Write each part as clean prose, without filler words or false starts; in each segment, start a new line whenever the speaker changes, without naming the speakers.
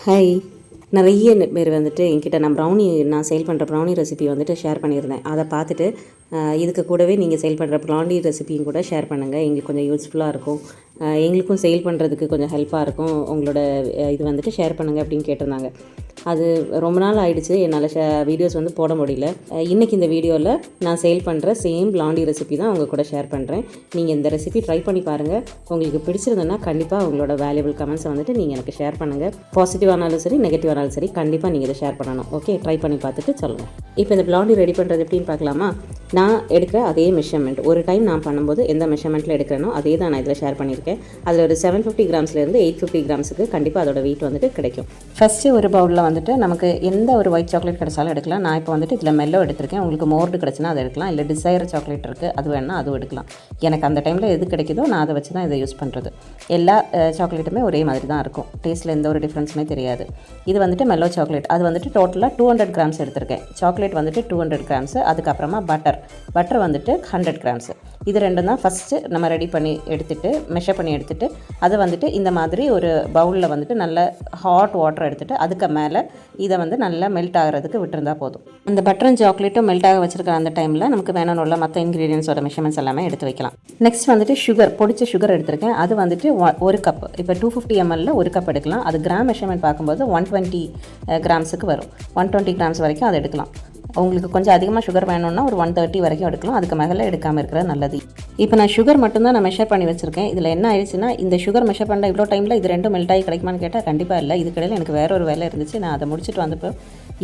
Hi. நிறைய பேர் வந்துட்டு என்கிட்ட நான் சேல் பண்ணுற ப்ரௌனி ரெசிபி வந்துட்டு ஷேர் பண்ணியிருந்தேன். அதை பார்த்துட்டு இதுக்கு கூடவே நீங்கள் சேல் பண்ணுற ப்ரௌனி ரெசிபியும் கூட ஷேர் பண்ணுங்கள், எங்களுக்கு கொஞ்சம் யூஸ்ஃபுல்லாக இருக்கும், எங்களுக்கும் சேல் பண்ணுறதுக்கு கொஞ்சம் ஹெல்ப்பாக இருக்கும், உங்களோட இது வந்துட்டு ஷேர் பண்ணுங்கள் அப்படின்னு கேட்டிருந்தாங்க. அது ரொம்ப நாள் ஆகிடுச்சு, என்னால் வீடியோஸ் வந்து போட முடியல. இன்றைக்கி இந்த வீடியோவில் நான் சேல் பண்ணுற சேம் பிளாண்டி ரெசிபி தான் உங்கள் கூட ஷேர் பண்ணுறேன். நீங்கள் இந்த ரெசிபி ட்ரை பண்ணி பாருங்கள். உங்களுக்கு பிடிச்சிருந்ததுன்னா கண்டிப்பாக உங்களோட வேல்யூபிள் கமெண்ட்ஸை வந்துட்டு நீங்கள் எனக்கு ஷேர் பண்ணுங்கள். பாசிட்டிவ் ஆனாலும் சரி, நெகட்டிவ் ஆனாலும் சரி, கண்டிப்பாக நீங்கள் இதை ஷேர் பண்ணணும். ஓகே, ட்ரை பண்ணி பார்த்துட்டு சொல்லுங்கள். இப்போ இந்த பிளாண்டி ரெடி பண்ணுறது எப்படின்னு பார்க்கலாமா? நான் எடுக்கிற அதே மெஷர்மெண்ட், ஒரு டைம் நான் பண்ணும்போது எந்த மெஷர்மெண்ட்டில் எடுக்கிறேனோ அதே தான் நான் இதில் ஷேர் பண்ணியிருக்கேன். அதில் ஒரு 750 கிராம்ஸ்லேருந்து 850 கிராம்ஸுக்கு கண்டிப்பாக அதோட வெயிட் வந்துட்டு கிடைக்கும். ஃபஸ்ட்டு ஒரு பவுலில் வந்துட்டு நமக்கு எந்த ஒரு ஒயிட் சாக்லேட் கிடைச்சாலும் எடுக்கலாம். நான் இப்போ வந்துட்டு இதில் மெல்லோ எடுத்திருக்கேன். உங்களுக்கு மோர்டு கிடச்சினா அதை எடுக்கலாம், இல்லை டிசைர் சாக்லேட் இருக்குது அது வேணால் அதுவும் எடுக்கலாம். எனக்கு அந்த டைமில் எது கிடைக்குதோ நான் அதை வச்சு தான் இதை யூஸ் பண்ணுறது. எல்லா சாக்லேட்டுமே ஒரே மாதிரி தான் இருக்கும், டேஸ்ட்டில் எந்த ஒரு டிஃப்ரென்ஸுமே தெரியாது. இது வந்துட்டு மெல்லோ சாக்லேட், அது வந்துட்டு டோட்டலாக 200 கிராம்ஸ் எடுத்திருக்கேன். சாக்லேட் வந்துட்டு 200 கிராம்ஸு, அதுக்கப்புறமா பட்டர் வந்துட்டு 100 கிராம்ஸு. இது ரெண்டும் தான் ஃபஸ்ட்டு நம்ம ரெடி பண்ணி எடுத்துகிட்டு மெஷர் பண்ணி எடுத்துகிட்டு அதை வந்துட்டு இந்த மாதிரி ஒரு பவுலில் வந்துட்டு நல்ல ஹாட் வாட்டர் எடுத்துகிட்டு அதுக்கு மேலே இதை வந்து நல்லா மெல்ட் ஆகிறதுக்கு விட்டுருந்தா போதும். இந்த பட்டரும் சாக்லேட்டும் மெல்ட் ஆக வச்சுருக்கிற அந்த டைமில் நமக்கு வேணும்னு மற்ற இன்க்ரீடியன்ஸோட மெஷர்மெண்ட்ஸ் எல்லாமே எடுத்து வைக்கலாம். நெக்ஸ்ட் வந்துட்டு சுகர், பொடிச்ச சுகர் எடுத்திருக்கேன். அது வந்துட்டு 1 கப். இப்போ 250 ml 1 கப் எடுக்கலாம். அது கிராம் மெஷர்மெண்ட் பார்க்கும்போது 120 கிராம்ஸுக்கு வரும். 120 கிராம்ஸ் வரைக்கும் அதை எடுக்கலாம். உங்களுக்கு கொஞ்சம் அதிகமாக சுகர் வேணும்னா ஒரு 130 வரைக்கும் எடுக்கலாம். அதுக்கு மேலே எடுக்காமல் இருக்கிறது நல்லது. இப்போ நான் சுகர் மட்டும்தான் நான் மெஷர் பண்ணி வச்சுருக்கேன். இதில் என்ன ஆயிடுச்சுன்னா, இந்த சுகர் மெஷர் பண்ண இவ்வளோ டைமில் இது ரெண்டும் மெல்ட் ஆகி கிடைக்குமான்னு கேட்டால் கண்டிப்பாக இல்லை. இதுக்கிடையில் எனக்கு வேற ஒரு வேலை இருந்துச்சு. நான் அதை முடிச்சுட்டு வந்தப்போ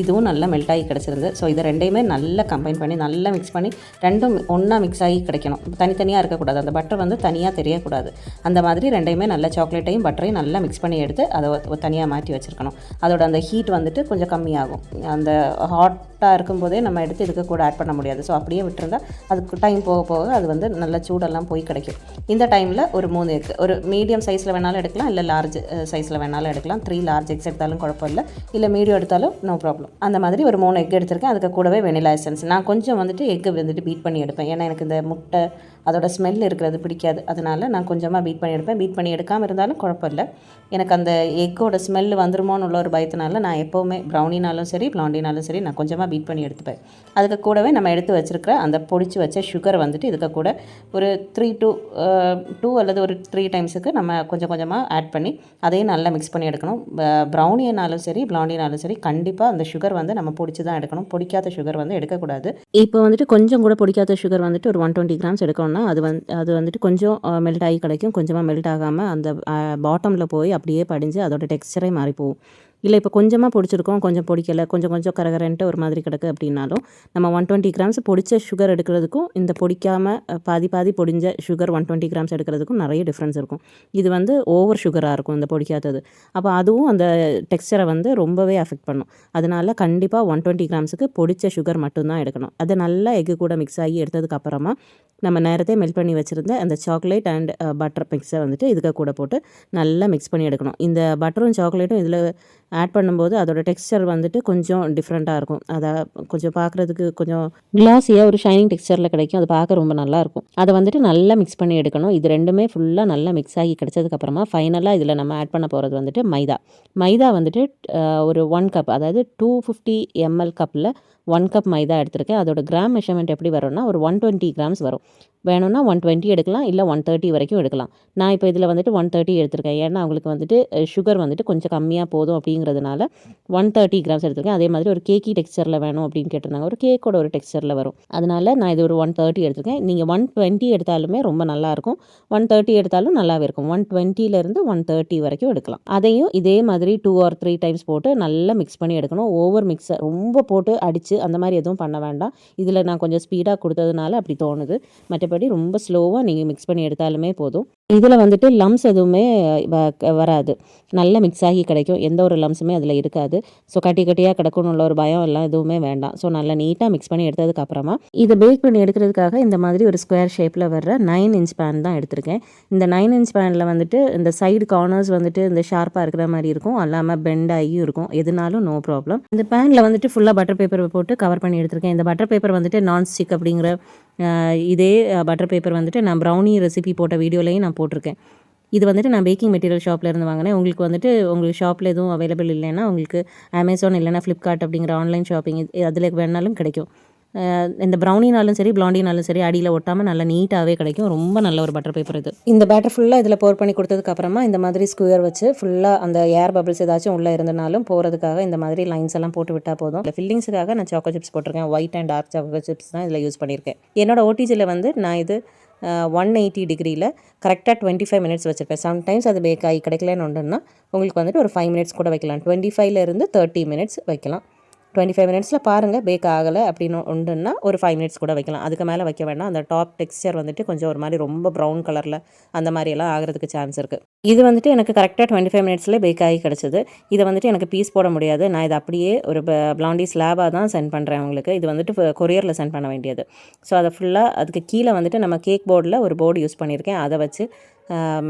இதுவும் நல்லா மெல்ட் ஆகி கிடச்சிருந்து. ஸோ இதை ரெண்டையுமே நல்லா கம்பைன் பண்ணி நல்லா மிக்ஸ் பண்ணி ரெண்டும் ஒன்றா மிக்ஸ் ஆகி கிடைக்கணும். தனித்தனியாக இருக்கக்கூடாது, அந்த பட்டர் வந்து தனியாக தெரியக்கூடாது. அந்த மாதிரி ரெண்டையுமே நல்லா சாக்லேட்டையும் பட்டரையும் நல்லா மிக்ஸ் பண்ணி எடுத்து அதை தனியாக மாற்றி வச்சுருக்கணும். அதோட அந்த ஹீட் வந்துட்டு கொஞ்சம் கம்மியாகும். அந்த ஹாட்டாக இருக்கும்போதே நம்ம எடுத்து இதுக்கு கூட ஆட் பண்ண முடியாது. ஸோ அப்படியே விட்டுருந்தா அதுக்கு டைம் போக போக அது வந்து நல்ல சூடெல்லாம் போய் கிடைக்கும். இந்த டைமில் ஒரு 3 எக், ஒரு மீடியம் சைஸில் வேணாலும் எடுக்கலாம், இல்லை லார்ஜ் சைஸில் வேணாலும் எடுக்கலாம். 3 லார்ஜ் எக்ஸ் எடுத்தாலும் குழப்பம் இல்லை, இல்லை மீடியம் எடுத்தாலும் நோ ப்ராப்ளம். அந்த மாதிரி ஒரு 3 எக் எடுத்திருக்கேன். அதுக்கு கூடவே வெனிலா எசன்ஸ். நான் கொஞ்சம் வந்துட்டு எக்கு வந்துட்டு பீட் பண்ணி எடுப்பேன். ஏன்னா எனக்கு இந்த முட்டை அதோட ஸ்மெல் இருக்கிறது பிடிக்காது. அதனால் நான் கொஞ்சமாக பீட் பண்ணி எடுப்பேன். பீட் பண்ணி எடுக்காமல் இருந்தாலும் குழப்பம் இல்லை. எனக்கு அந்த எக்கோட ஸ்மெல் வந்துருமோன்னு உள்ள ஒரு பயத்தினால நான் எப்போவுமே ப்ரௌனினாலும் சரி பிளாண்டினாலும் சரி நான் கொஞ்சமாக பீட் பண்ணி எடுத்துப்பேன். அதுக்கு கூடவே நம்ம எடுத்து வச்சுருக்கிற அந்த பொடிச்சு வச்ச சுகர் வந்துட்டு இதுக்கு கூட ஒரு 3 to 2 அல்லது ஒரு 3 டைம்ஸுக்கு நம்ம கொஞ்சம் கொஞ்சமாக ஆட் பண்ணி அதையும் நல்லா மிக்ஸ் பண்ணி எடுக்கணும். ப்ரௌனினாலும் சரி பிளாண்டினாலும் சரி கண்டிப்பாக அந்த சுகர் வந்து நம்ம பொடிச்சு தான் எடுக்கணும். பொடிக்காத சுகர் வந்து எடுக்கக்கூடாது. இப்போ வந்துட்டு கொஞ்சம் கூட பொடிக்காத சுகர் வந்துட்டு ஒரு 120 கிராம்ஸ் எடுக்கணும்னா அது வந்துட்டு கொஞ்சம் மெல்ட் ஆகி கிடைக்கும். கொஞ்சமாக மெல்ட் ஆகாமல் அந்த பாட்டமில் போய் அப்படியே படிஞ்சு அதோட டெக்ஸ்சரே மாறி போகும். இல்லை இப்போ கொஞ்சமாக பொடிச்சிருக்கோம், கொஞ்சம் பொடிக்கலை, கொஞ்சம் கொஞ்சம் கரகரன்ட்டு ஒரு மாதிரி கிடக்கு அப்படின்னாலும் நம்ம 120 கிராம்ஸ் பொடிச்ச சுகர் எடுக்கிறதுக்கும் இந்த பொடிக்காமல் பாதி பாதி பொடிஞ்ச சுகர் 120 கிராம்ஸ் எடுக்கிறதுக்கும் நிறைய டிஃப்ரென்ஸ் இருக்கும். இது வந்து ஓவர் சுகராக இருக்கும் இந்த பொடிக்காதது. அப்போ அதுவும் அந்த டெக்ஸ்சரை வந்து ரொம்பவே அஃபெக்ட் பண்ணும். அதனால கண்டிப்பாக 120 கிராம்ஸுக்கு பொடிச்ச சுகர் மட்டும்தான் எடுக்கணும். அதை நல்லா எக்கு கூட மிக்ஸ் ஆகி எடுத்ததுக்கப்புறமா நம்ம நேரத்தை மெல்ட் பண்ணி வச்சுருந்த அந்த சாக்லேட் அண்ட் பட்டர் மிக்ஸை வந்துட்டு இதுக்கு கூட போட்டு நல்லா மிக்ஸ் பண்ணி எடுக்கணும். இந்த பட்டரும் சாக்லேட்டும் இதில் ஆட் பண்ணும்போது அதோட டெக்ஸ்சர் வந்துட்டு கொஞ்சம் டிஃப்ரெண்ட்டாக இருக்கும். அதை கொஞ்சம் பார்க்குறதுக்கு கொஞ்சம் கிளாஸியாக ஒரு ஷைனிங் டெக்ஸ்சரில் கிடைக்கும். அது பார்க்க ரொம்ப நல்லாயிருக்கும். அதை வந்துட்டு நல்லா மிக்ஸ் பண்ணி எடுக்கணும். இது ரெண்டுமே ஃபுல்லாக நல்லா மிக்ஸ் ஆகி கிடச்சதுக்கப்புறமா ஃபைனலாக இதில் நம்ம ஆட் பண்ண போகிறது வந்துட்டு மைதா வந்துட்டு ஒரு 1 கப், அதாவது 250 ml கப்பில் 1 கப் மைதா எடுத்திருக்கேன். அதோட கிராம் மெஷர்மெண்ட் எப்படி வரும்னா ஒரு 120 கிராம்ஸ் வரும். வேணும்னா 120 எடுக்கலாம், இல்லை 130 வரைக்கும் எடுக்கலாம். நான் இப்போ இதில் வந்துட்டு 130 எடுத்திருக்கேன். ஏன்னா அவங்களுக்கு வந்துட்டு சுகர் வந்துட்டு கொஞ்சம் கம்மியாக போதும் அப்படிங்கிறதுனால 130 கிராம்ஸ் எடுத்திருக்கேன். அதே மாதிரி ஒரு கேக்கி டெக்ஸ்சரில் வேணும் அப்படின்னு கேட்டிருந்தாங்க, ஒரு கேக்கோட ஒரு டெக்ஸ்சரில் வரும். அதனால் நான் இது ஒரு 130 எடுத்திருக்கேன். நீங்கள் 120 எடுத்தாலுமே ரொம்ப நல்லாயிருக்கும், 130 எடுத்தாலும் நல்லாவே இருக்கும். 120லேருந்து 130 வரைக்கும் எடுக்கலாம். அதையும் இதே மாதிரி 2 or 3 டைம்ஸ் போட்டு நல்லா மிக்ஸ் பண்ணி எடுக்கணும். ஓவர் மிக்ஸை ரொம்ப போட்டு அடித்து அந்த மாதிரி எதுவும் பண்ண வேண்டாம். இதில் நான் கொஞ்சம் ஸ்பீடாக கொடுத்ததுனால அப்படி தோணுது. மற்றபடி ரொம்ப ஸ்லோவாக நீங்கள் மிக்ஸ் பண்ணி எடுத்தாலுமே போதும். இதில் வந்துட்டு லம்ஸ் எதுவுமே வராது. நல்லா மிக்ஸ் ஆகி கிடைக்கும். எந்த ஒரு லம்ஸுமே அதில் இருக்காது. ஸோ கட்டி கட்டியாக கிடக்குன்னு உள்ள ஒரு பயம் எல்லாம் எதுவுமே வேண்டாம். ஸோ நல்லா நீட்டாக மிக்ஸ் பண்ணி எடுத்ததுக்கப்புறமா இதை பேக் பண்ணி எடுக்கிறதுக்காக இந்த மாதிரி ஒரு ஸ்கொயர் ஷேப்பில் வர்ற 9 inch பேன் தான் எடுத்திருக்கேன். இந்த 9 inch பேனில் வந்துட்டு இந்த சைடு கார்னர்ஸ் வந்துட்டு இந்த ஷார்ப்பாக இருக்கிற மாதிரி இருக்கும், அல்லாமல் பெண்ட் ஆகியும் இருக்கும். எதுனாலும் நோ ப்ராப்ளம். இந்த பேனில் வந்துட்டு ஃபுல்லாக பட்டர் பேப்பர் போட்டு கவர் பண்ணி எடுத்திருக்கேன். இந்த பட்டர் பேப்பர் வந்துட்டு நான்ஸ்டிக் அப்படிங்கிற இதே பட்டர் பேப்பர் வந்துட்டு நான் ப்ரௌனி ரெசிபி போட்ட வீடியோலையும் நான் போட்டிருக்கேன். இது வந்துட்டு நான் பேக்கிங் மெட்டீரியல் ஷாப்பில் இருந்து வாங்கினேன். உங்களுக்கு வந்துட்டு உங்களுக்கு ஷாப்பில் எதுவும் அவைலபிள் இல்லைன்னா உங்களுக்கு அமேசான் இல்லைனா ஃப்ளிப்கார்ட் அப்படிங்கிற ஆன்லைன் ஷாப்பிங் அதில் வேணாலும் கிடைக்கும். இந்த ப்ரௌனினாலும் சரி பிளாண்டினாலும் சரி அடியில் ஒட்டாமல் நல்லா நீட்டாகவே கிடைக்கும். ரொம்ப நல்ல ஒரு பட்டர் பேப்பர் இது. இந்த பேட்டர் ஃபுல்லாக இதில் போர் பண்ணி கொடுத்ததுக்கப்புறமா இந்த மாதிரி ஸ்குயர் வச்சு ஃபுல்லாக அந்த ஏர் பபிள்ஸ் ஏதாச்சும் உள்ளே இருந்தனாலும் போகிறதுக்காக இந்த மாதிரி லைன்ஸ் எல்லாம் போட்டு விட்டால் போதும். இல்லை ஃபில்லிங்ஸுக்காக நான் சாக்கோ சிப்ஸ் போட்டிருக்கேன். White and dark choco chips தான் இதில் யூஸ் பண்ணியிருக்கேன். என்னோட ஓடிஜியில் வந்து நான் இது 180 டிகிரியில் கரெக்டாக 25 மினிட்ஸ் வச்சுருப்பேன். சம்டைம்ஸ் அது பேக் ஆகி கிடைக்கலன்னு ஒன்றுன்னா உங்களுக்கு வந்துட்டு ஒரு 5 மினிட்ஸ் கூட வைக்கலாம். 25லேருந்து 30 மினிட்ஸ் வைக்கலாம். 25 மினிட்ஸில் பாருங்கள் பேக் ஆகலை அப்படின்னு உண்டுன்னா ஒரு 5 மினிட்ஸ் கூட வைக்கலாம். அதுக்கு மேலே வைக்க வேண்டாம். அந்த டாப் டெக்ஸ்சர் வந்துட்டு கொஞ்சம் ஒரு மாதிரி ரொம்ப ப்ரௌன் கலரில் அந்த மாதிரியெல்லாம் ஆகிறதுக்கு சான்ஸ் இருக்குது. இது வந்துட்டு எனக்கு கரெக்டாக 25 மினிட்ஸில் பேக் ஆகி கிடச்சிது. இதை வந்துட்டு எனக்கு பீஸ் போட முடியாது. நான் இதை அப்படியே ஒரு பிளாண்டி ஸ்லாபாக தான் சென்ட் பண்ணுறேன் உங்களுக்கு. இது வந்துட்டு கொரியரில் சென்ட் பண்ண வேண்டியது. ஸோ அதை ஃபுல்லாக அதுக்கு கீழே வந்துட்டு நம்ம கேக் போர்டில் ஒரு போர்டு யூஸ் பண்ணியிருக்கேன். அதை வச்சு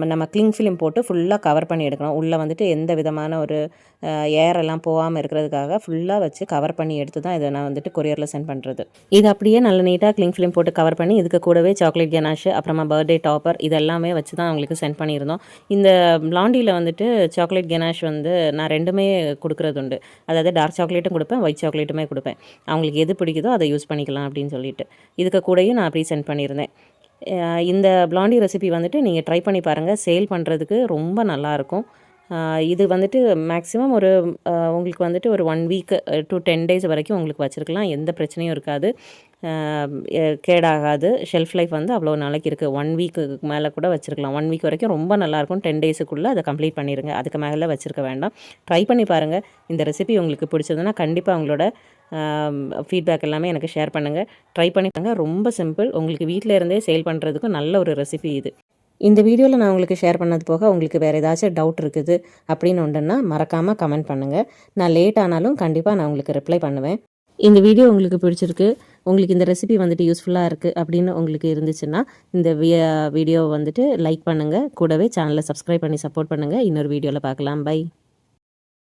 நம்ம கிளிங் ஃபிலிம் போட்டு ஃபுல்லாக கவர் பண்ணி எடுக்கணும். உள்ளே வந்துட்டு எந்த விதமான ஒரு ஏரெல்லாம் போகாமல் இருக்கிறதுக்காக ஃபுல்லாக வச்சு கவர் பண்ணி எடுத்து தான் இதை நான் வந்துட்டு கொரியரில் சென்ட் பண்ணுறது. இது அப்படியே நல்ல நீட்டாக கிளிங் ஃபிலிம் போட்டு கவர் பண்ணி இதுக்கு கூடவே சாக்லேட் கனாஷ் அப்புறமா பர்த்டே டாப்பர் இதெல்லாமே வச்சு தான் அவங்களுக்கு சென்ட் பண்ணியிருந்தோம். இந்த பிளாண்டியில் வந்துட்டு சாக்லேட் கனாஷ் வந்து நான் 2மே கொடுக்குறது உண்டு. அதாவது டார்க் சாக்லேட்டும் கொடுப்பேன், ஒயிட் சாக்லேட்டுமே கொடுப்பேன். அவங்களுக்கு எது பிடிக்குதோ அதை யூஸ் பண்ணிக்கலாம் அப்படின்னு சொல்லிட்டு இதுக்கு கூடயும் நான் அப்படி சென்ட் பண்ணியிருந்தேன். இந்த பிளாண்டி ரெசிபி வந்துட்டு நீங்கள் ட்ரை பண்ணி பாருங்கள். சேல் பண்ணுறதுக்கு ரொம்ப நல்லாயிருக்கும். இது வந்துட்டு மேக்ஸிமம் ஒரு உங்களுக்கு வந்துட்டு ஒரு 1 வீக் to 10 டேஸ் வரைக்கும் உங்களுக்கு வச்சுருக்கலாம். எந்த பிரச்சனையும் இருக்காது, கேடாகாது. ஷெல்ஃப் லைஃப் வந்து அவ்வளோ நாளைக்கு இருக்குது. 1 வீக்குக்கு மேலே கூட வச்சுருக்கலாம். 1 வீக் வரைக்கும் ரொம்ப நல்லாயிருக்கும். 10 டேஸுக்குள்ளே அதை கம்ப்ளீட் பண்ணிடுங்க. அதுக்கு மேலே வச்சுருக்க வேண்டாம். ட்ரை பண்ணி பாருங்கள். இந்த ரெசிபி உங்களுக்கு பிடிச்சதுன்னா கண்டிப்பாக உங்களோட ஃபீட்பேக் எல்லாமே எனக்கு ஷேர் பண்ணுங்கள். ட்ரை பண்ணி பாருங்கள். ரொம்ப சிம்பிள். உங்களுக்கு வீட்டில் இருந்தே சேல் பண்ணுறதுக்கு நல்ல ஒரு ரெசிபி இது. இந்த வீடியோவில் நான் உங்களுக்கு ஷேர் பண்ணது போக உங்களுக்கு வேறு ஏதாச்சும் டவுட் இருக்குது அப்படின்னு உண்டுன்னா மறக்காமல் கமெண்ட் பண்ணுங்கள். நான் லேட் ஆனாலும் கண்டிப்பாக நான் உங்களுக்கு ரிப்ளை பண்ணுவேன். இந்த வீடியோ உங்களுக்கு பிடிச்சிருக்கு, உங்களுக்கு இந்த ரெசிபி வந்துட்டு யூஸ்ஃபுல்லாக இருக்குது அப்படின்னு உங்களுக்கு இருந்துச்சுன்னா இந்த வீடியோவை வந்துட்டு லைக் பண்ணுங்கள். கூடவே சேனலை சப்ஸ்கிரைப் பண்ணி சப்போர்ட் பண்ணுங்கள். இன்னொரு வீடியோவில் பார்க்கலாம். பை.